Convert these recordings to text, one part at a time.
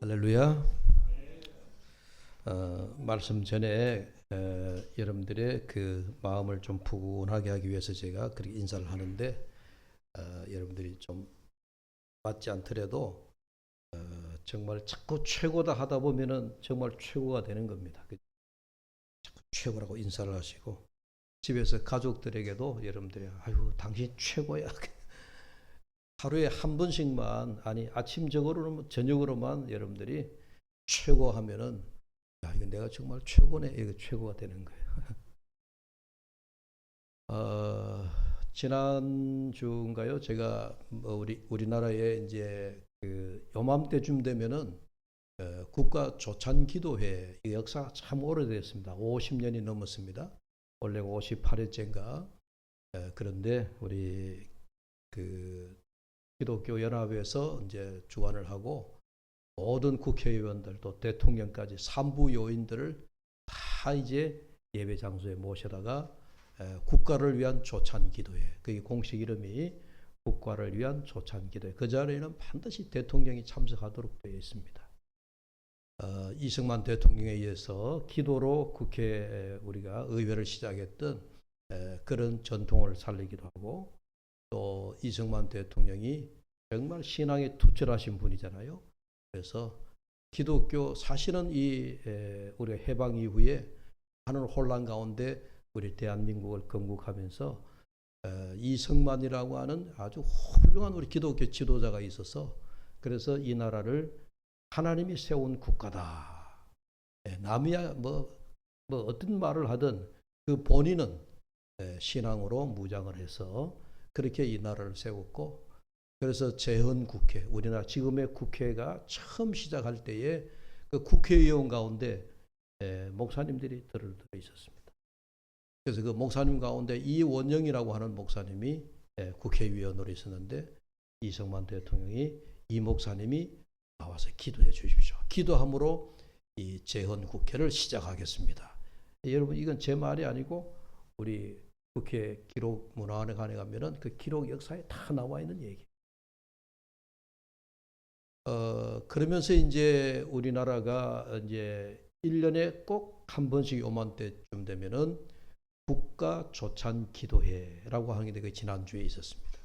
할렐루야. 말씀 전에 여러분들의 그 마음을 좀 푸근하게 하기 위해서 제가 그렇게 인사를 하는데 여러분들이 좀 맞지 않더라도 정말 자꾸 최고다 하다 보면은 정말 최고가 되는 겁니다. 자꾸 최고라고 인사를 하시고 집에서 가족들에게도 여러분들이 아유 당신 최고야. 하루에 한 번씩만 아니 저녁으로만 여러분들이 최고 하면은 야 이거 내가 정말 최고네 이거 최고가 되는 거예요. 지난주인가요? 제가 우리나라에 이제 그 요맘때쯤 되면은 국가 조찬 기도회 역사가 참 오래됐습니다. 50년이 넘었습니다. 원래 58회째인가. 그런데 우리 그 기독교 연합에서 이제 주관을 하고 모든 국회의원들 또 대통령까지 산부 요인들을 다 이제 예배 장소에 모셔다가 국가를 위한 조찬 기도회, 그게 공식 이름이 국가를 위한 조찬 기도회. 그 자리에는 반드시 대통령이 참석하도록 되어 있습니다. 이승만 대통령에 의해서 기도로 국회 우리가 의회를 시작했던 그런 전통을 살리기도 하고, 또 이승만 대통령이 정말 신앙에 투철하신 분이잖아요. 그래서 기독교 사실은 우리가 해방 이후에 하는 혼란 가운데 우리 대한민국을 건국하면서 이승만이라고 하는 아주 훌륭한 우리 기독교 지도자가 있어서 그래서 이 나라를 하나님이 세운 국가다. 남이야 뭐 어떤 말을 하든 그 본인은 신앙으로 무장을 해서 그렇게 이 나라를 세웠고, 그래서 재헌국회, 우리나라 지금의 국회가 처음 시작할 때에 그 국회의원 가운데 목사님들이 들어 있었습니다. 그래서 그 목사님 가운데 이원영이라고 하는 목사님이 국회의원으로 있었는데 이승만 대통령이 이 목사님이 나와서 기도해 주십시오. 기도함으로 이 재헌국회를 시작하겠습니다. 여러분 이건 제 말이 아니고 우리 국회 기록 문화관에 가면은 그 기록 역사에 다 나와 있는 얘기. 그러면서 이제 우리나라가 이제 1년에 꼭 한 번씩 요맘때쯤 되면은 국가 조찬 기도회라고 하는 게 지난주에 있었습니다.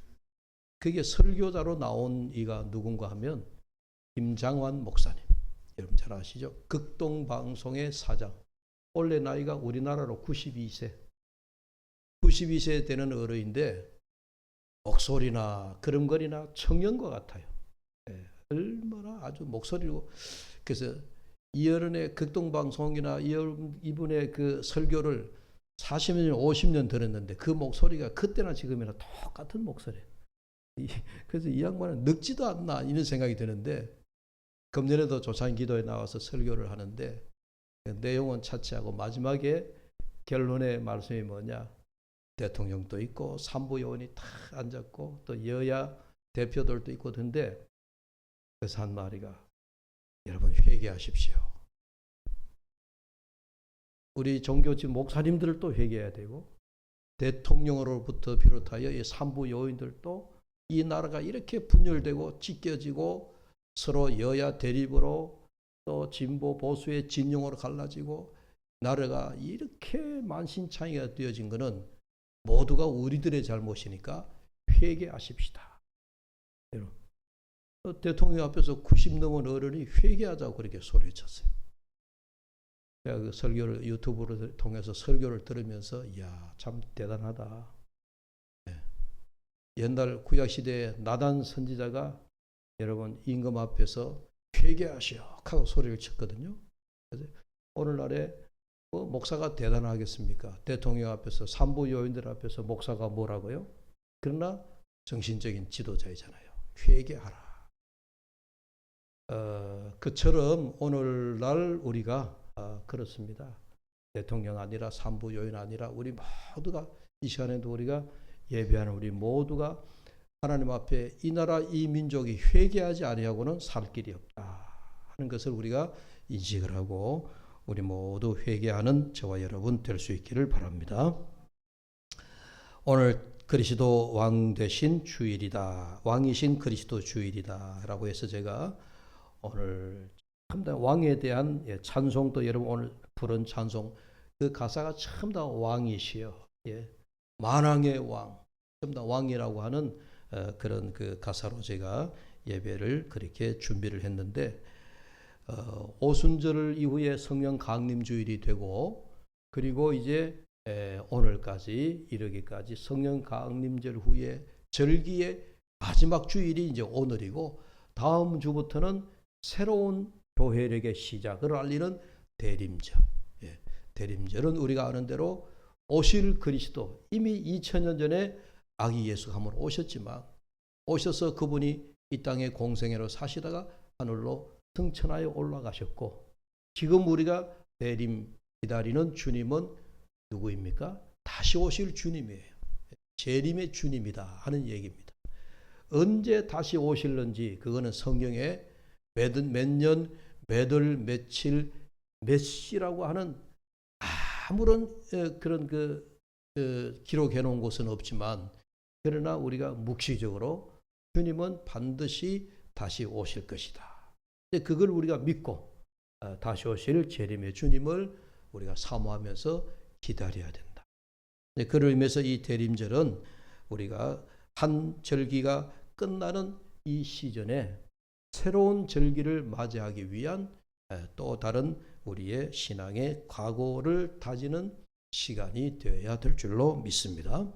그게 설교자로 나온 이가 누군가 하면 김장환 목사님. 여러분 잘 아시죠? 극동방송의 사장. 원래 나이가 우리나라로 92세. 92세 되는 어른인데 목소리나 걸음걸이나 청년과 같아요. 얼마나 아주 목소리고. 그래서 이 어른의 극동방송이나 이분의 그 설교를 40년, 50년 들었는데 그 목소리가 그때나 지금이나 똑같은 목소리예요. 그래서 이 양반은 늙지도 않나 이런 생각이 드는데, 금년에도 조찬기도에 나와서 설교를 하는데 내용은 차치하고 마지막에 결론의 말씀이 뭐냐, 대통령도 있고 산부요원이 다 앉았고 또 여야 대표들도 있고 그런데 그래서 한 마디가 여러분 회개하십시오. 우리 종교집 목사님들도 회개해야 되고 대통령으로부터 비롯하여 이 산부요인들도 이 나라가 이렇게 분열되고 찢겨지고 서로 여야 대립으로 또 진보 보수의 진영으로 갈라지고 나라가 이렇게 만신창이가 되어진 것은 모두가 우리들의 잘못이니까 회개하십시다. 대통령 앞에서 90 넘은 어른이 회개하자고 그렇게 소리쳤어요. 제가 그 설교를 유튜브를 통해서 설교를 들으면서 이야 참 대단하다. 옛날 구약시대에 나단 선지자가 여러분 임금 앞에서 회개하시오 하고 소리를 쳤거든요. 그래서 오늘날에 목사가 대단하겠습니까? 대통령 앞에서 산부 요인들 앞에서 목사가 뭐라고요? 그러나 정신적인 지도자이잖아요. 회개하라. 그처럼 오늘날 우리가 그렇습니다. 대통령 아니라 산부 요인 아니라 우리 모두가 이 시간에도 우리가 예배하는 우리 모두가 하나님 앞에 이 나라 이 민족이 회개하지 아니하고는 살 길이 없다 하는 것을 우리가 인식을 하고 우리 모두 회개하는 저와 여러분 될 수 있기를 바랍니다. 오늘 그리스도 왕 되신 주일이다. 왕이신 그리스도 주일이다 라고 해서 제가 오늘 참 왕에 대한 찬송도 여러분 오늘 부른 찬송 그 가사가 참 다 왕이시여. 만왕의 왕, 참 다 왕이라고 하는 그런 그 가사로 제가 예배를 그렇게 준비를 했는데 오순절 이후에 성령 강림 주일이 되고 그리고 이제 오늘까지 이르기까지 성령 강림절 후에 절기의 마지막 주일이 이제 오늘이고 다음 주부터는 새로운 교회력의 시작을 알리는 대림절. 대림절은 우리가 아는 대로 오실 그리스도 이미 2000년 전에 아기 예수가 한번 오셨지만 오셔서 그분이 이 땅에 공생애로 사시다가 하늘로 승천하여 올라가셨고 지금 우리가 대림 기다리는 주님은 누구입니까? 다시 오실 주님이에요. 재림의 주님이다 하는 얘기입니다. 언제 다시 오실는지 그거는 성경에 몇 년, 몇 월, 며칠, 몇 시라고 하는 아무런 그런 기록해 놓은 곳은 없지만 그러나 우리가 묵시적으로 주님은 반드시 다시 오실 것이다. 그걸 우리가 믿고 다시 오실 재림의 주님을 우리가 사모하면서 기다려야 된다. 그런 의미에서 이 대림절은 우리가 한 절기가 끝나는 이 시즌에 새로운 절기를 맞이하기 위한 또 다른 우리의 신앙의 각오를 다지는 시간이 되어야 될 줄로 믿습니다.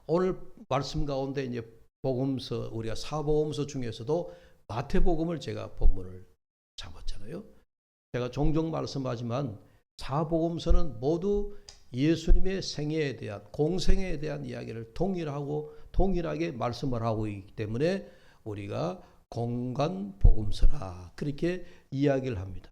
오늘 말씀 가운데 이제 복음서 우리가 사복음서 중에서도 마태복음을 제가 본문을 잡았잖아요. 제가 종종 말씀하지만 사복음서는 모두 예수님의 생애에 대한 공생애에 대한 이야기를 동일하게 말씀을 하고 있기 때문에 우리가 공간복음서라 그렇게 이야기를 합니다.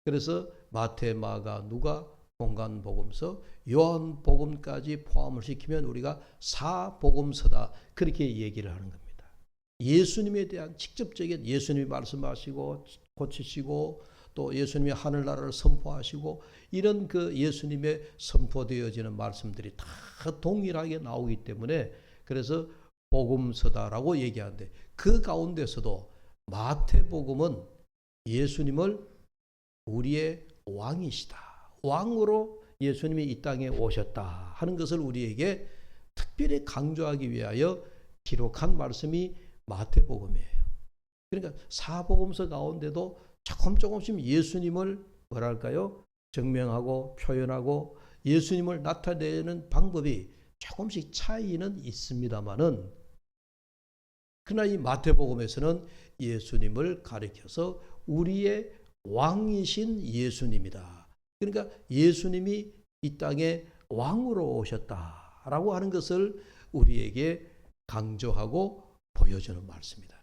그래서 마태, 마가, 누가 공간복음서, 요한복음까지 포함을 시키면 우리가 사복음서다 그렇게 얘기를 하는 겁니다. 예수님에 대한 직접적인 예수님이 말씀하시고 고치시고 또 예수님이 하늘나라를 선포하시고 이런 그 예수님의 선포되어지는 말씀들이 다 동일하게 나오기 때문에 그래서 복음서다라고 얘기하는데 그 가운데서도 마태복음은 예수님을 우리의 왕이시다. 왕으로 예수님이 이 땅에 오셨다 하는 것을 우리에게 특별히 강조하기 위하여 기록한 말씀이 마태복음이에요. 그러니까 사복음서 가운데도 조금씩 예수님을 뭐랄까요? 증명하고 표현하고 예수님을 나타내는 방법이 조금씩 차이는 있습니다만은 그러나 이 마태복음에서는 예수님을 가리켜서 우리의 왕이신 예수님이다. 그러니까 예수님이 이 땅에 왕으로 오셨다라고 하는 것을 우리에게 강조하고 보여주는 말씀이다.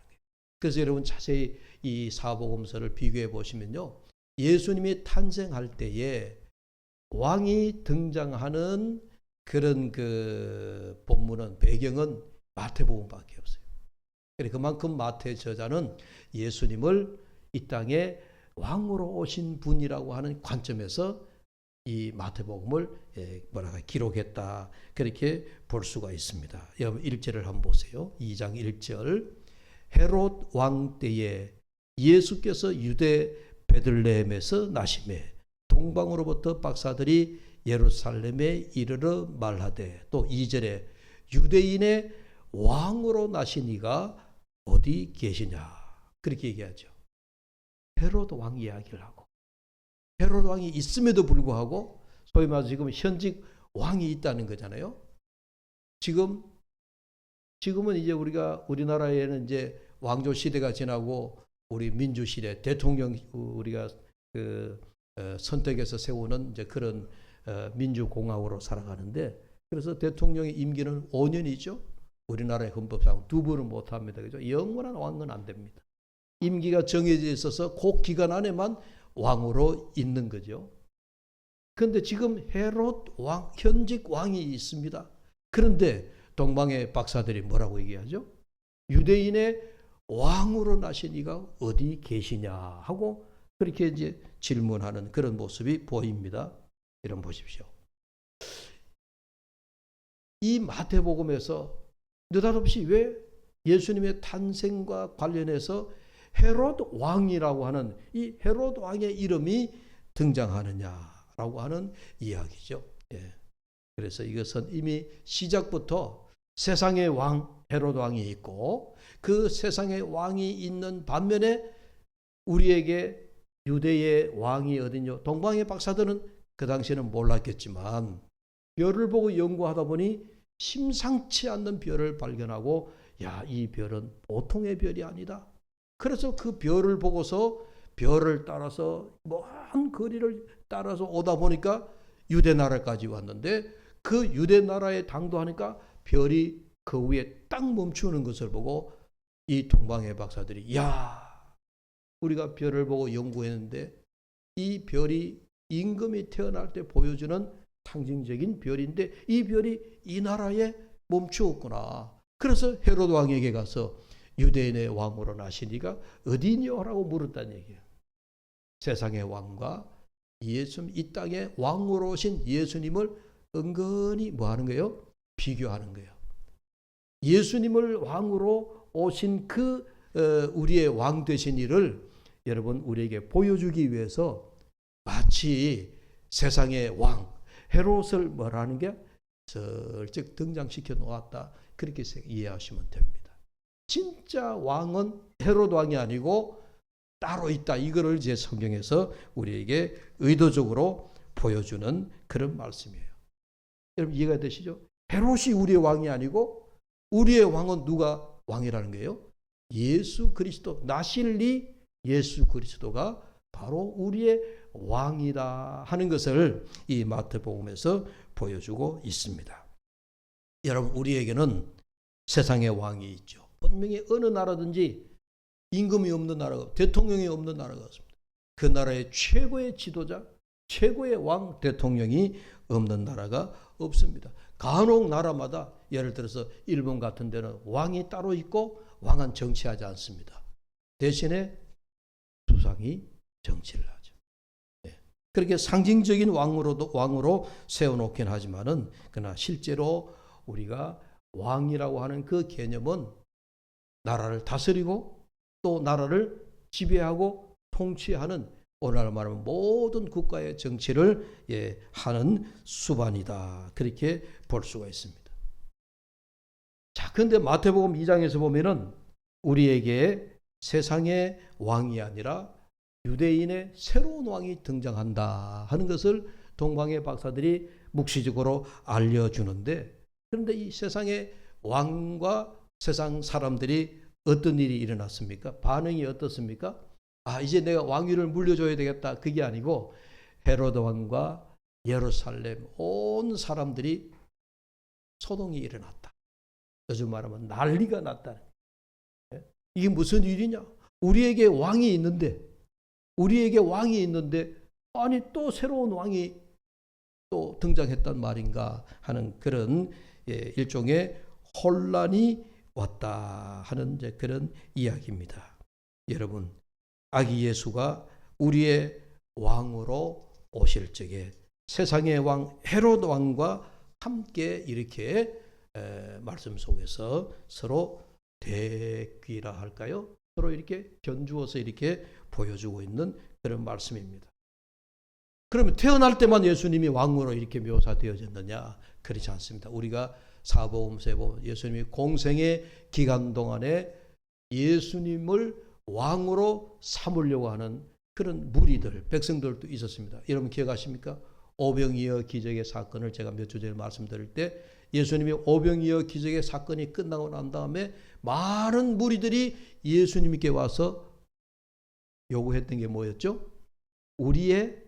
그래서 여러분 자세히 이 사복음서를 비교해 보시면요. 예수님이 탄생할 때에 왕이 등장하는 그런 그 본문은 배경은 마태복음밖에 없어요. 그만큼 마태 저자는 예수님을 이 땅에 왕으로 오신 분이라고 하는 관점에서 이 마태복음을 기록했다. 그렇게 볼 수가 있습니다. 여러분 1절을 한번 보세요. 2장 1절 헤롯 왕 때에 예수께서 유대 베들레헴에서 나시매 동방으로부터 박사들이 예루살렘에 이르러 말하되 또 2절에 유대인의 왕으로 나신 이가 어디 계시냐 그렇게 얘기하죠. 헤롯 왕 이야기를 하고 헤롯 왕이 있음에도 불구하고 소위 말해서 지금 현직 왕이 있다는 거잖아요. 지금은 이제 우리나라에는 이제 왕조 시대가 지나고 우리 민주 시대 대통령 우리가 선택해서 세우는 이제 그런 민주공화국으로 살아가는데 그래서 대통령의 임기는 5년이죠. 우리나라의 헌법상 2번은 못합니다. 그죠? 영원한 왕은 안 됩니다. 임기가 정해져 있어서 그 기간 안에만 왕으로 있는 거죠. 그런데 지금 헤롯 왕, 현직 왕이 있습니다. 그런데 동방의 박사들이 뭐라고 얘기하죠? 유대인의 왕으로 나신 이가 어디 계시냐 하고 그렇게 이제 질문하는 그런 모습이 보입니다. 여러분 보십시오. 이 마태복음에서 느닷없이 왜 예수님의 탄생과 관련해서 헤롯 왕이라고 하는 이 헤롯 왕의 이름이 등장하느냐라고 하는 이야기죠. 예. 그래서 이것은 이미 시작부터 세상의 왕 헤롯 왕이 있고 그 세상의 왕이 있는 반면에 우리에게 유대의 왕이 어디냐? 동방의 박사들은 그 당시에는 몰랐겠지만 별을 보고 연구하다 보니 심상치 않는 별을 발견하고 야, 이 별은 보통의 별이 아니다. 그래서 그 별을 보고서 별을 따라서 먼 거리를 따라서 오다 보니까 유대 나라까지 왔는데 그 유대 나라에 당도하니까 별이 그 위에 딱 멈추는 것을 보고 이 동방의 박사들이 야, 우리가 별을 보고 연구했는데 이 별이 임금이 태어날 때 보여주는 상징적인 별인데 이 별이 이 나라에 멈추었구나. 그래서 헤롯 왕에게 가서 유대인의 왕으로 나시니가 어디냐라고 물었다는 얘기예요. 세상의 왕과 예수님, 이 땅에 왕으로 오신 예수님을 은근히 뭐 하는 거예요? 비교하는 거예요. 예수님을 왕으로 오신 그 우리의 왕 되신 일을 여러분 우리에게 보여주기 위해서 마치 세상의 왕 헤롯을 뭐라는 게 슬쩍 등장시켜 놓았다. 그렇게 이해하시면 됩니다. 진짜 왕은 헤롯 왕이 아니고 따로 있다. 이거를 제 성경에서 우리에게 의도적으로 보여주는 그런 말씀이에요. 여러분 이해가 되시죠? 헤롯이 우리의 왕이 아니고 우리의 왕은 누가 왕이라는 거예요? 예수 그리스도, 나실리 예수 그리스도가 바로 우리의 왕이다 하는 것을 이 마태복음에서 보여주고 있습니다. 여러분 우리에게는 세상의 왕이 있죠. 분명히 어느 나라든지 임금이 없는 나라가, 대통령이 없는 나라가 없습니다. 그 나라의 최고의 지도자, 최고의 왕, 대통령이 없는 나라가 없습니다. 간혹 나라마다 예를 들어서 일본 같은 데는 왕이 따로 있고 왕은 정치하지 않습니다. 대신에 수상이 정치를 하죠. 네. 그렇게 상징적인 왕으로 세워놓긴 하지만은 그러나 실제로 우리가 왕이라고 하는 그 개념은 나라를 다스리고 또 나라를 지배하고 통치하는 오늘날 말하면 모든 국가의 정치를 하는 수반이다. 그렇게 볼 수가 있습니다. 자, 그런데 마태복음 2장에서 보면은 우리에게 세상의 왕이 아니라 유대인의 새로운 왕이 등장한다 하는 것을 동방의 박사들이 묵시적으로 알려주는데 그런데 이 세상의 왕과 세상 사람들이 어떤 일이 일어났습니까? 반응이 어떻습니까? 아, 이제 내가 왕위를 물려줘야 되겠다. 그게 아니고 헤로드 왕과 예루살렘 온 사람들이 소동이 일어났다. 요즘 말하면 난리가 났다. 이게 무슨 일이냐? 우리에게 왕이 있는데 아니 또 새로운 왕이 또 등장했단 말인가 하는 그런 일종의 혼란이 왔다 하는 이제 그런 이야기입니다. 여러분, 아기 예수가 우리의 왕으로 오실 적에 세상의 왕 헤롯 왕과 함께 이렇게 말씀 속에서 서로 대귀라 할까요? 서로 이렇게 견주어서 이렇게 보여주고 있는 그런 말씀입니다. 그러면 태어날 때만 예수님이 왕으로 이렇게 묘사되어졌느냐? 그렇지 않습니다. 우리가 사복음서에 보면 예수님이 공생의 기간 동안에 예수님을 왕으로 삼으려고 하는 그런 무리들, 백성들도 있었습니다. 여러분 기억하십니까? 오병이어 기적의 사건을 제가 몇 주 전에 말씀드릴 때 예수님이 오병이어 기적의 사건이 끝나고 난 다음에 많은 무리들이 예수님께 와서 요구했던 게 뭐였죠? 우리의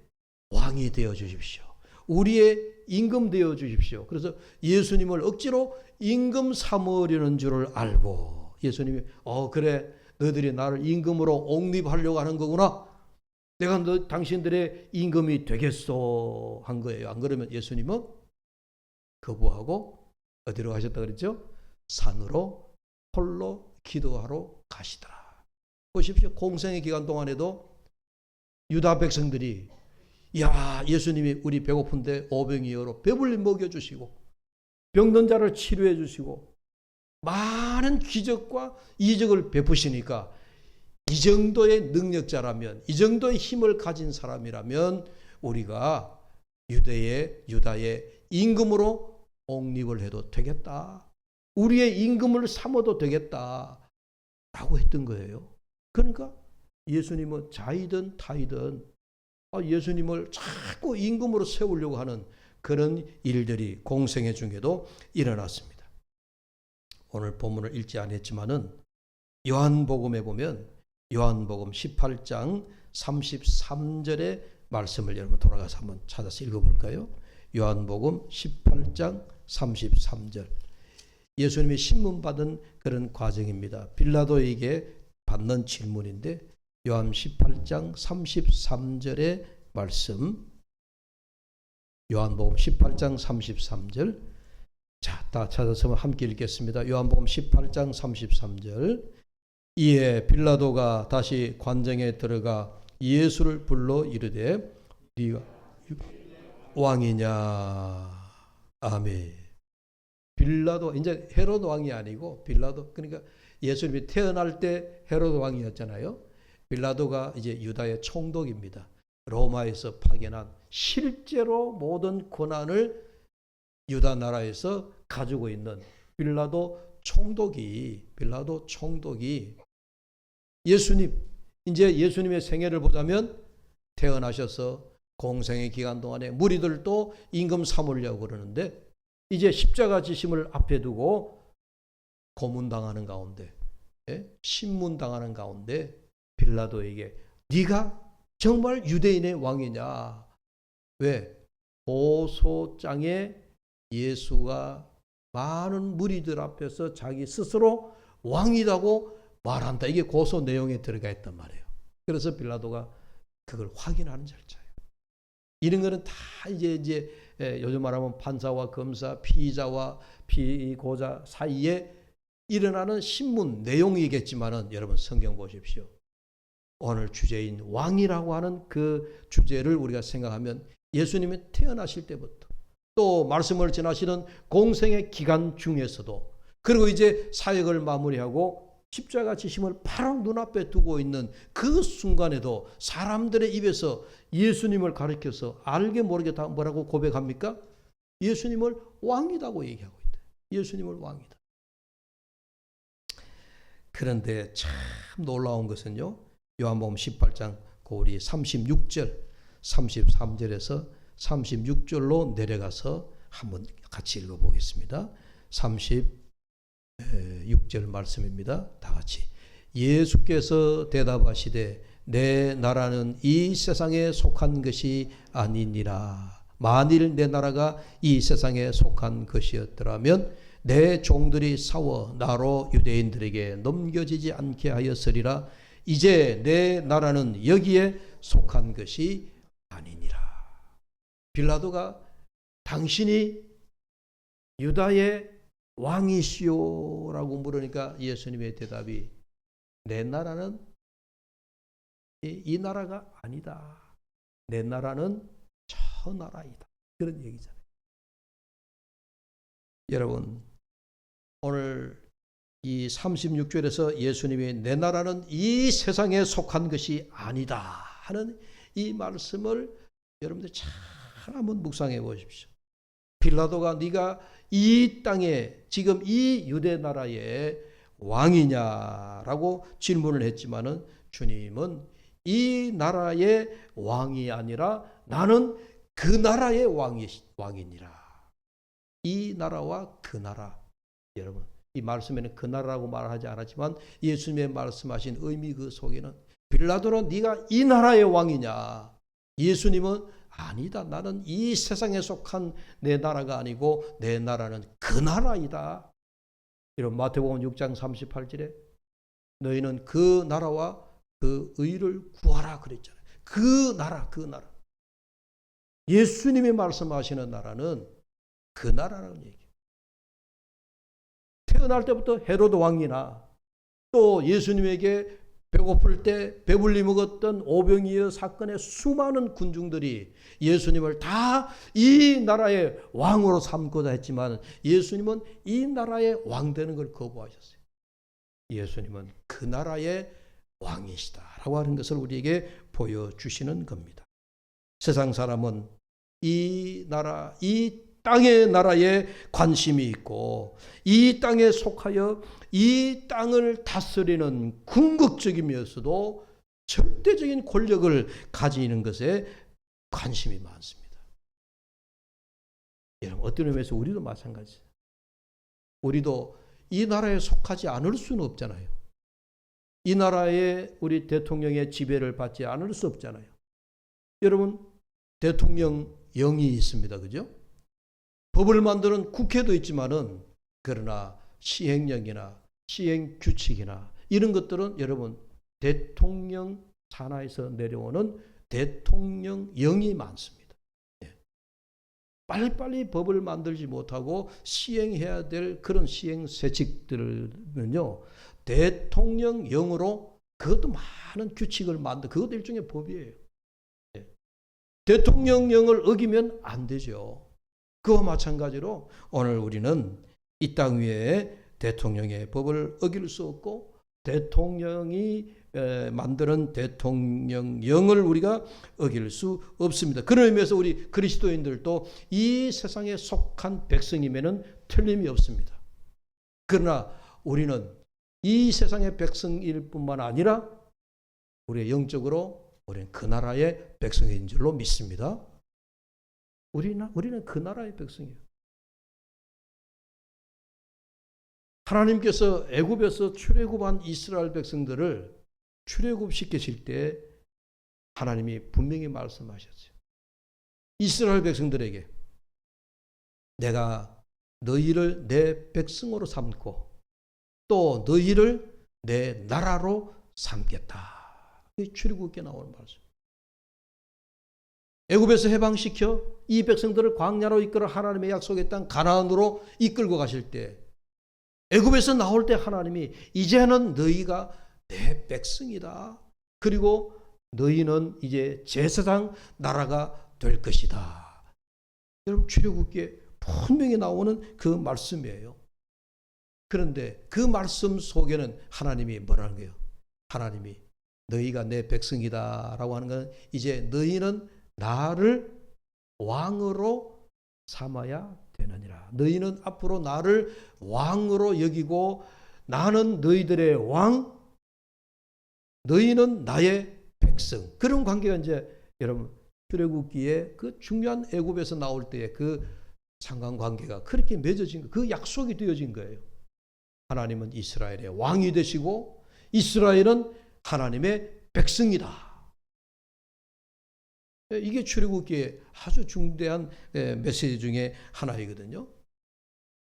왕이 되어 주십시오. 우리의 임금 되어 주십시오. 그래서 예수님을 억지로 임금 삼으려는 줄을 알고 예수님이 그래 너희들이 나를 임금으로 옹립하려고 하는 거구나. 내가 당신들의 임금이 되겠소 한 거예요. 안 그러면 예수님은 거부하고 어디로 가셨다 그랬죠? 산으로 홀로 기도하러 가시더라. 보십시오. 공생의 기간 동안에도 유다 백성들이 야 예수님이 우리 배고픈데 오병이어로 배불리 먹여주시고 병든 자를 치료해 주시고 많은 기적과 이적을 베푸시니까 이 정도의 능력자라면, 이 정도의 힘을 가진 사람이라면 우리가 유다의 임금으로 옹립을 해도 되겠다. 우리의 임금을 삼아도 되겠다. 라고 했던 거예요. 그러니까 예수님은 자이든 타이든 예수님을 자꾸 임금으로 세우려고 하는 그런 일들이 공생애 중에도 일어났습니다. 오늘 본문을 읽지 않았지만은 요한복음에 보면 요한복음 18장 33절의 말씀을 여러분 돌아가서 한번 찾아서 읽어볼까요? 요한복음 18장 33절. 예수님이 신문받은 그런 과정입니다. 빌라도에게 받는 질문인데 요한 18장 33절의 말씀, 요한복음 18장 33절. 자, 다 찾아서 함께 읽겠습니다. 요한복음 18장 33절. 이에 빌라도가 다시 관정에 들어가 예수를 불러 이르되 네가 왕이냐. 아멘. 빌라도, 이제 헤롯 왕이 아니고 빌라도, 그러니까 예수님이 태어날 때 헤롯 왕이었잖아요. 빌라도가 이제 유다의 총독입니다. 로마에서 파견한, 실제로 모든 권한을 유다 나라에서 가지고 있는 빌라도 총독이 이제 예수님의 생애를 보자면 태어나셔서 공생의 기간 동안에 무리들도 임금 삼으려고 그러는데 이제 십자가 지심을 앞에 두고 고문당하는 가운데, 신문당하는 가운데 빌라도에게 네가 정말 유대인의 왕이냐? 왜? 고소장에 예수가 많은 무리들 앞에서 자기 스스로 왕이라고 말한다. 이게 고소 내용에 들어가 있단 말이에요. 그래서 빌라도가 그걸 확인하는 절차예요. 이런 거는 다 이제 요즘 말하면 판사와 검사, 피의자와 피고자 사이에 일어나는 신문 내용이겠지만은 여러분 성경 보십시오. 오늘 주제인 왕이라고 하는 그 주제를 우리가 생각하면 예수님이 태어나실 때부터 또 말씀을 전하시는 공생의 기간 중에서도 그리고 이제 사역을 마무리하고 십자가 지심을 바로 눈앞에 두고 있는 그 순간에도 사람들의 입에서 예수님을 가리켜서 알게 모르게 다 뭐라고 고백합니까? 예수님을 왕이라고 얘기하고 있다. 예수님을 왕이다. 그런데 참 놀라운 것은요. 요한복음 18장 우리 36절, 33절에서 36절로 내려가서 한번 같이 읽어보겠습니다. 36절 말씀입니다. 다 같이. 예수께서 대답하시되 내 나라는 이 세상에 속한 것이 아니니라. 만일 내 나라가 이 세상에 속한 것이었더라면 내 종들이 싸워 나로 유대인들에게 넘겨지지 않게 하였으리라. 이제 내 나라는 여기에 속한 것이 아니니라. 빌라도가 당신이 유다의 왕이시오라고 물으니까 예수님의 대답이 내 나라는 이 나라가 아니다. 내 나라는 저 나라이다. 그런 얘기잖아요. 여러분, 오늘 이 36절에서 예수님이 내 나라는 이 세상에 속한 것이 아니다 하는 이 말씀을 여러분들 잘 한번 묵상해 보십시오. 빌라도가 네가 이 땅에 지금 이 유대 나라의 왕이냐라고 질문을 했지만은 주님은 이 나라의 왕이 아니라 나는 그 나라의 왕이니라. 이 나라와 그 나라. 여러분, 이 말씀에는 그 나라라고 말하지 않았지만 예수님의 말씀하신 의미 그 속에는 빌라도는 네가 이 나라의 왕이냐? 예수님은 아니다. 나는 이 세상에 속한 내 나라가 아니고 내 나라는 그 나라이다. 이런 마태복음 6장 38절에 너희는 그 나라와 그 의를 구하라 그랬잖아요. 그 나라. 예수님이 말씀하시는 나라는 그 나라라는 얘기예요. 태어날 때부터 헤로드 왕이나 또 예수님에게 배고플 때 배불리 먹었던 오병이어 사건의 수많은 군중들이 예수님을 다 이 나라의 왕으로 삼고자 했지만 예수님은 이 나라의 왕 되는 걸 거부하셨어요. 예수님은 그 나라의 왕이시다라고 하는 것을 우리에게 보여주시는 겁니다. 세상 사람은 이 나라, 이 땅의 나라에 관심이 있고 이 땅에 속하여 이 땅을 다스리는 궁극적이면서도 절대적인 권력을 가지는 것에 관심이 많습니다. 여러분, 어떤 의미에서 우리도 마찬가지예요. 우리도 이 나라에 속하지 않을 수는 없잖아요. 이 나라에 우리 대통령의 지배를 받지 않을 수 없잖아요. 여러분, 대통령령이 있습니다. 그죠? 법을 만드는 국회도 있지만은, 그러나 시행령이나 시행규칙이나 이런 것들은 여러분, 대통령 산하에서 내려오는 대통령령이 많습니다. 빨리빨리 법을 만들지 못하고 시행해야 될 그런 시행세칙들은요, 대통령령으로 그것도 많은 규칙을 그것도 일종의 법이에요. 대통령령을 어기면 안 되죠. 그와 마찬가지로 오늘 우리는 이 땅 위에 대통령의 법을 어길 수 없고 대통령이 만드는 대통령령을 우리가 어길 수 없습니다. 그런 의미에서 우리 그리스도인들도 이 세상에 속한 백성이면은 틀림이 없습니다. 그러나 우리는 이 세상의 백성일 뿐만 아니라 우리의 영적으로 우리는 그 나라의 백성인 줄로 믿습니다. 우리는 그 나라의 백성이에요. 하나님께서 애굽에서 출애굽한 이스라엘 백성들을 출애굽시키실 때 하나님이 분명히 말씀하셨어요. 이스라엘 백성들에게 내가 너희를 내 백성으로 삼고 또 너희를 내 나라로 삼겠다. 이 출애굽기에 나오는 말씀. 애굽에서 해방시켜 이 백성들을 광야로 이끌어 하나님의 약속의 땅 가나안으로 이끌고 가실 때 애굽에서 나올 때 하나님이 이제는 너희가 내 백성이다. 그리고 너희는 이제 제사장 나라가 될 것이다. 여러분, 출애굽기에 분명히 나오는 그 말씀이에요. 그런데 그 말씀 속에는 하나님이 뭐라는 거예요? 하나님이 너희가 내 백성이다 라고 하는 건 이제 너희는 나를 왕으로 삼아야 되느니라. 너희는 앞으로 나를 왕으로 여기고 나는 너희들의 왕, 너희는 나의 백성. 그런 관계가 이제 여러분 출애굽기에 그 중요한 애굽에서 나올 때의 그 상관관계가 그렇게 맺어진 거, 그 약속이 되어진 거예요. 하나님은 이스라엘의 왕이 되시고 이스라엘은 하나님의 백성이다. 이게 출애굽기의 아주 중대한 메시지 중에 하나이거든요.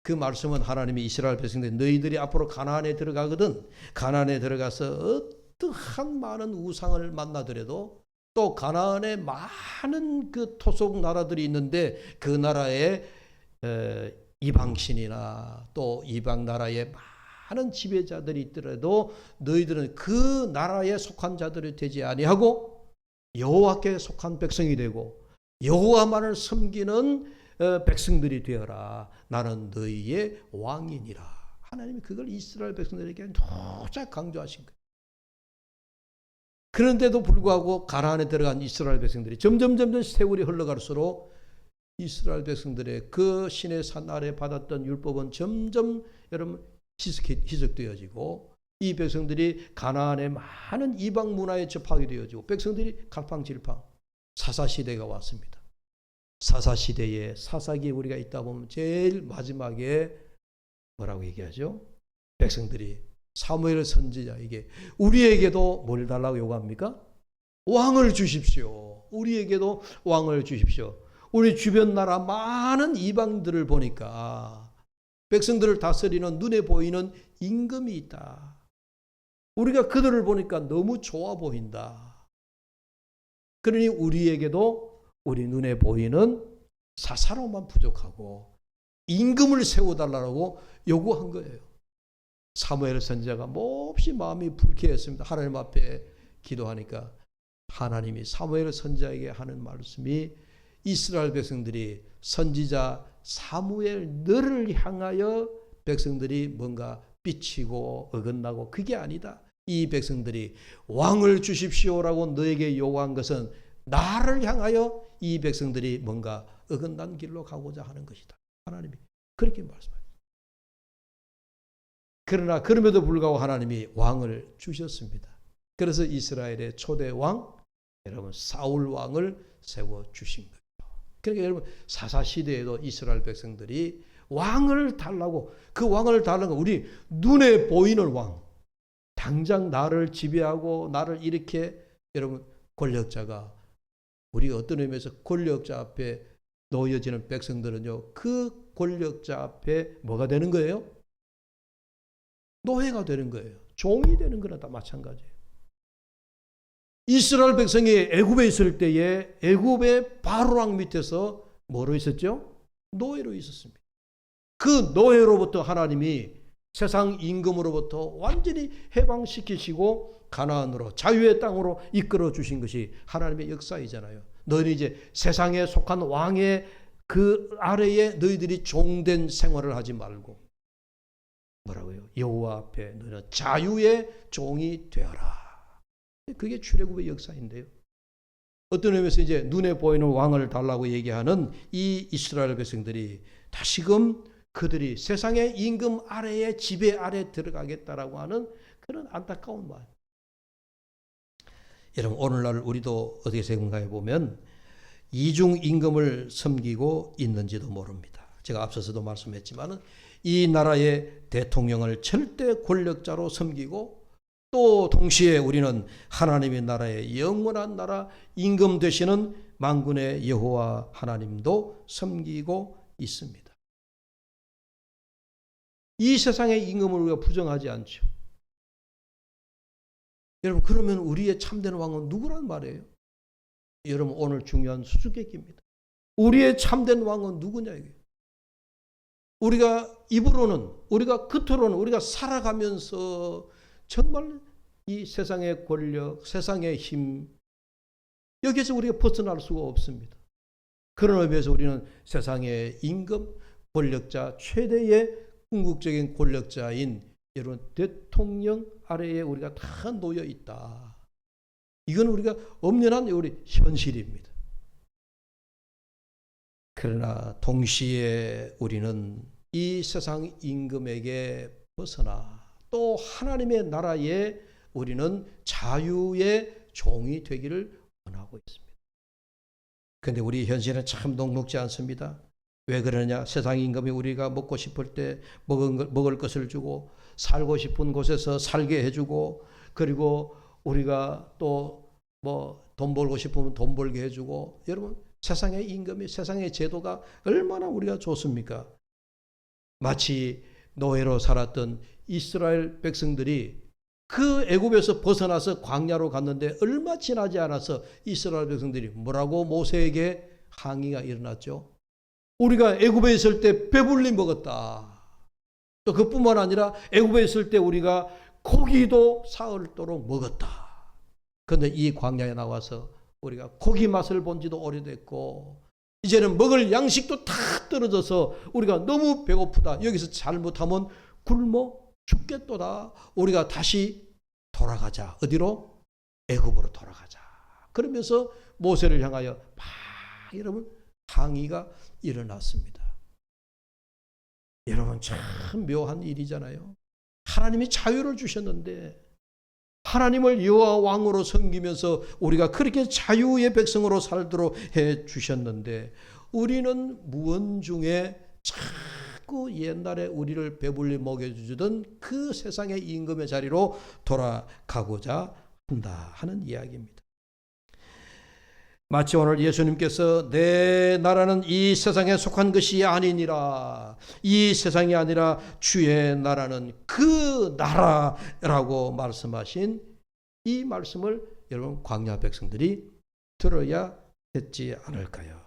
그 말씀은 하나님이 이스라엘 백성들 너희들이 앞으로 가나안에 들어가거든 가나안에 들어가서 어떠한 많은 우상을 만나더라도 또 가나안에 많은 그 토속 나라들이 있는데 그 나라에 이방신이나 또 이방 나라에 많은 지배자들이 있더라도 너희들은 그 나라에 속한 자들이 되지 아니하고 여호와께 속한 백성이 되고 여호와만을 섬기는 백성들이 되어라. 나는 너희의 왕이니라. 하나님이 그걸 이스라엘 백성들에게 노작 강조하신 거예요. 그런데도 불구하고 가나안에 들어간 이스라엘 백성들이 점점 세월이 흘러갈수록 이스라엘 백성들의 그 신의 산 아래 받았던 율법은 점점 여러분 희석되어지고 이 백성들이 가나안의 많은 이방 문화에 접하게 되어지고 백성들이 갈팡질팡 사사시대가 왔습니다. 사사시대에 사사기에 우리가 있다 보면 제일 마지막에 뭐라고 얘기하죠? 백성들이 사무엘 선지자에게 우리에게도 뭘 달라고 요구합니까? 왕을 주십시오. 우리에게도 왕을 주십시오. 우리 주변 나라 많은 이방들을 보니까 백성들을 다스리는 눈에 보이는 임금이 있다. 우리가 그들을 보니까 너무 좋아 보인다. 그러니 우리에게도 우리 눈에 보이는 사사로만 부족하고 임금을 세워달라고 요구한 거예요. 사무엘 선지자가 몹시 마음이 불쾌했습니다. 하나님 앞에 기도하니까 하나님이 사무엘 선지자에게 하는 말씀이 이스라엘 백성들이 선지자 사무엘 너를 향하여 백성들이 뭔가 삐치고 어긋나고 그게 아니다. 이 백성들이 왕을 주십시오라고 너에게 요구한 것은 나를 향하여 이 백성들이 뭔가 어긋난 길로 가고자 하는 것이다. 하나님이 그렇게 말씀하셨습니다. 그러나 그럼에도 불구하고 하나님이 왕을 주셨습니다. 그래서 이스라엘의 초대 왕, 여러분 사울 왕을 세워주신 거예요. 그러니까 여러분 사사시대에도 이스라엘 백성들이 왕을 달라고, 그 왕을 달라는 건 우리 눈에 보이는 왕, 당장 나를 지배하고 나를 이렇게, 여러분 권력자가, 우리가 어떤 의미에서 권력자 앞에 놓여지는 백성들은요, 그 권력자 앞에 뭐가 되는 거예요? 노예가 되는 거예요. 종이 되는 거나 다 마찬가지예요. 이스라엘 백성이 애굽에 있을 때에 애굽의 바로왕 밑에서 뭐로 있었죠? 노예로 있었습니다. 그 노예로부터 하나님이 세상 임금으로부터 완전히 해방시키시고 가나안으로, 자유의 땅으로 이끌어 주신 것이 하나님의 역사이잖아요. 너희는 이제 세상에 속한 왕의 그 아래에 너희들이 종된 생활을 하지 말고 뭐라고요? 여호와 앞에 너희는 자유의 종이 되어라. 그게 출애굽의 역사인데요. 어떤 의미에서 이제 눈에 보이는 왕을 달라고 얘기하는 이 이스라엘 백성들이 다시금 그들이 세상의 임금 아래에, 지배 아래에 들어가겠다라고 하는 그런 안타까운 마음. 여러분 오늘날 우리도 어떻게 생각해 보면 이중 임금을 섬기고 있는지도 모릅니다. 제가 앞서서도 말씀했지만 이 나라의 대통령을 절대 권력자로 섬기고 또 동시에 우리는 하나님의 나라의 영원한 나라 임금 되시는 만군의 여호와 하나님도 섬기고 있습니다. 이 세상의 임금을 우리가 부정하지 않죠. 여러분 그러면 우리의 참된 왕은 누구란 말이에요? 여러분 오늘 중요한 수수께끼입니다. 우리의 참된 왕은 누구냐 이게? 우리가 입으로는, 우리가 겉으로는 우리가 살아가면서 정말 이 세상의 권력, 세상의 힘, 여기에서 우리가 벗어날 수가 없습니다. 그런 의미에서 우리는 세상의 임금, 권력자, 최대의 궁극적인 권력자인 여러분 대통령 아래에 우리가 다 놓여 있다. 이건 우리가 엄연한 우리 현실입니다. 그러나 동시에 우리는 이 세상 임금에게 벗어나 또 하나님의 나라에 우리는 자유의 종이 되기를 원하고 있습니다. 그런데 우리 현실은 참 녹록지 않습니다. 왜 그러냐? 세상 임금이 우리가 먹고 싶을 때 먹을 것을 주고 살고 싶은 곳에서 살게 해주고 그리고 우리가 또 뭐 돈 벌고 싶으면 돈 벌게 해주고 여러분 세상의 임금이 세상의 제도가 얼마나 우리가 좋습니까? 마치 노예로 살았던 이스라엘 백성들이 그 애굽에서 벗어나서 광야로 갔는데 얼마 지나지 않아서 이스라엘 백성들이 뭐라고 모세에게 항의가 일어났죠? 우리가 애굽에 있을 때 배불리 먹었다. 또 그뿐만 아니라 애굽에 있을 때 우리가 고기도 사흘도록 먹었다. 그런데 이 광야에 나와서 우리가 고기 맛을 본 지도 오래됐고 이제는 먹을 양식도 다 떨어져서 우리가 너무 배고프다. 여기서 잘못하면 굶어 죽겠도다. 우리가 다시 돌아가자. 어디로? 애굽으로 돌아가자. 그러면서 모세를 향하여 막 여러분 항의가 일어났습니다. 여러분 참 묘한 일이잖아요. 하나님이 자유를 주셨는데 하나님을 여호와 왕으로 섬기면서 우리가 그렇게 자유의 백성으로 살도록 해 주셨는데 우리는 무언중에 자꾸 옛날에 우리를 배불리 먹여주던 그 세상의 임금의 자리로 돌아가고자 한다 하는 이야기입니다. 마치 오늘 예수님께서 내 나라는 이 세상에 속한 것이 아니니라. 이 세상이 아니라 주의 나라는 그 나라라고 말씀하신 이 말씀을 여러분 광야 백성들이 들어야 했지 않을까요?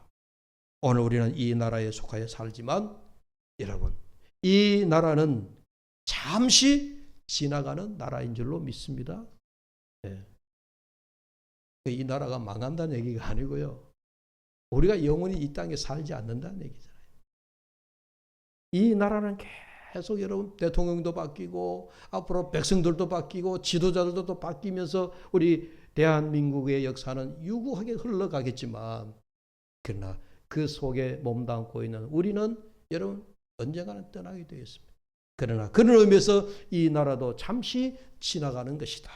오늘 우리는 이 나라에 속하여 살지만 여러분 이 나라는 잠시 지나가는 나라인 줄로 믿습니다. 네. 이 나라가 망한다는 얘기가 아니고요. 우리가 영원히 이 땅에 살지 않는다는 얘기잖아요. 이 나라는 계속 여러분 대통령도 바뀌고 앞으로 백성들도 바뀌고 지도자들도 또 바뀌면서 우리 대한민국의 역사는 유구하게 흘러가겠지만, 그러나 그 속에 몸담고 있는 우리는 여러분 언젠가는 떠나게 되어 있습니다. 그러나 그런 의미에서 이 나라도 잠시 지나가는 것이다.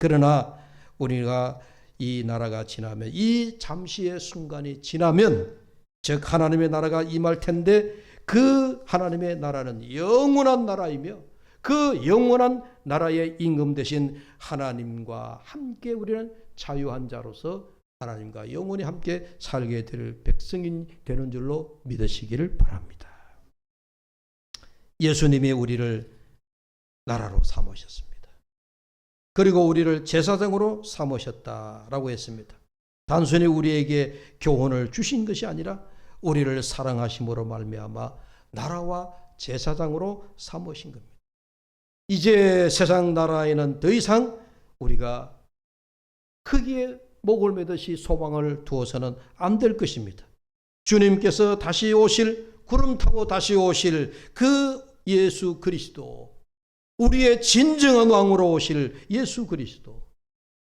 그러나 우리가 이 나라가 지나면, 이 잠시의 순간이 지나면, 즉 하나님의 나라가 임할 텐데, 그 하나님의 나라는 영원한 나라이며 그 영원한 나라의 임금 되신 하나님과 함께 우리는 자유한 자로서 하나님과 영원히 함께 살게 될 백성이 되는 줄로 믿으시기를 바랍니다. 예수님이 우리를 나라로 삼으셨습니다. 그리고 우리를 제사장으로 삼으셨다라고 했습니다. 단순히 우리에게 교훈을 주신 것이 아니라 우리를 사랑하심으로 말미암아 나라와 제사장으로 삼으신 겁니다. 이제 세상 나라에는 더 이상 우리가 크기에 목을 매듯이 소망을 두어서는 안 될 것입니다. 주님께서 다시 오실, 구름 타고 다시 오실 그 예수 그리스도, 우리의 진정한 왕으로 오실 예수 그리스도,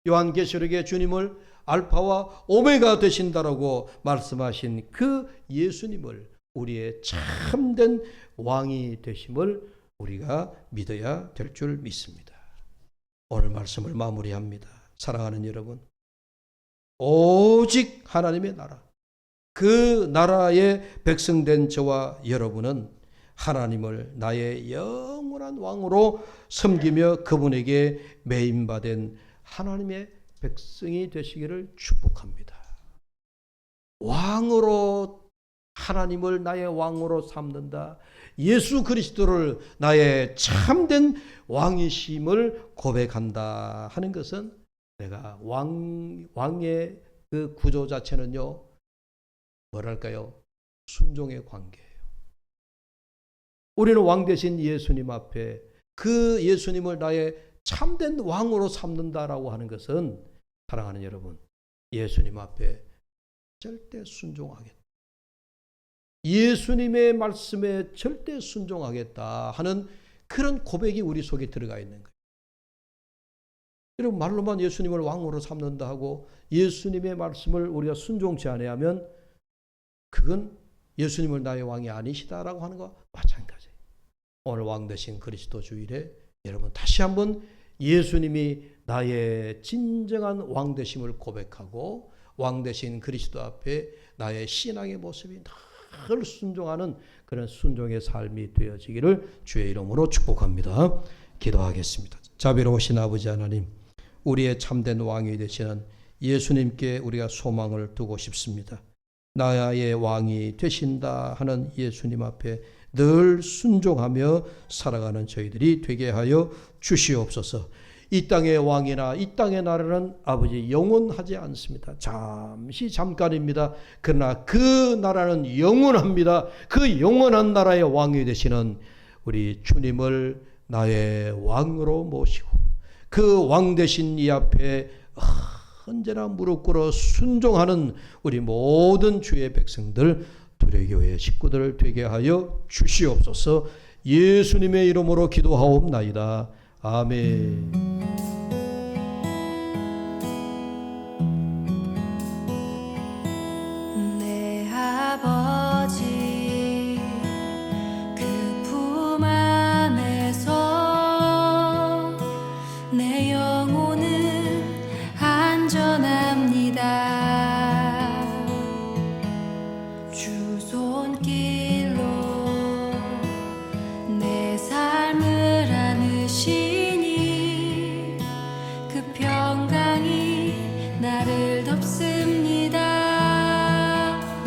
요한계시록에 주님을 알파와 오메가 되신다라고 말씀하신 그 예수님을 우리의 참된 왕이 되심을 우리가 믿어야 될 줄 믿습니다. 오늘 말씀을 마무리합니다. 사랑하는 여러분, 오직 하나님의 나라, 그 나라의 백성된 저와 여러분은 하나님을 나의 영원한 왕으로 섬기며 그분에게 매임받은 하나님의 백성이 되시기를 축복합니다. 왕으로, 하나님을 나의 왕으로 삼는다, 예수 그리스도를 나의 참된 왕이심을 고백한다 하는 것은, 내가 왕의 그 구조 자체는요, 뭐랄까요? 순종의 관계예요. 우리는 왕 대신 예수님 앞에 그 예수님을 나의 참된 왕으로 삼는다라고 하는 것은, 사랑하는 여러분, 예수님 앞에 절대 순종하겠다, 예수님의 말씀에 절대 순종하겠다 하는 그런 고백이 우리 속에 들어가 있는 거예요. 여러분, 말로만 예수님을 왕으로 삼는다 하고 예수님의 말씀을 우리가 순종치 아니하면 그건 예수님을 나의 왕이 아니시다라고 하는 것과 마찬가지예요. 오늘 왕 되신 그리스도 주일에 여러분 다시 한번 예수님이 나의 진정한 왕 되심을 고백하고 왕 되신 그리스도 앞에 나의 신앙의 모습이 늘 순종하는 그런 순종의 삶이 되어지기를 주의 이름으로 축복합니다. 기도하겠습니다. 자비로우신 아버지 하나님, 우리의 참된 왕이 되시는 예수님께 우리가 소망을 두고 싶습니다. 나의 왕이 되신다 하는 예수님 앞에 늘 순종하며 살아가는 저희들이 되게 하여 주시옵소서. 이 땅의 왕이나 이 땅의 나라는 아버지 영원하지 않습니다. 잠깐입니다. 그러나 그 나라는 영원합니다. 그 영원한 나라의 왕이 되시는 우리 주님을 나의 왕으로 모시고 그 왕 되신 이 앞에 언제나 무릎 꿇어 순종하는 우리 모든 주의 백성들, 두레교회 식구들 되게 하여 주시옵소서. 예수님의 이름으로 기도하옵나이다. 아멘.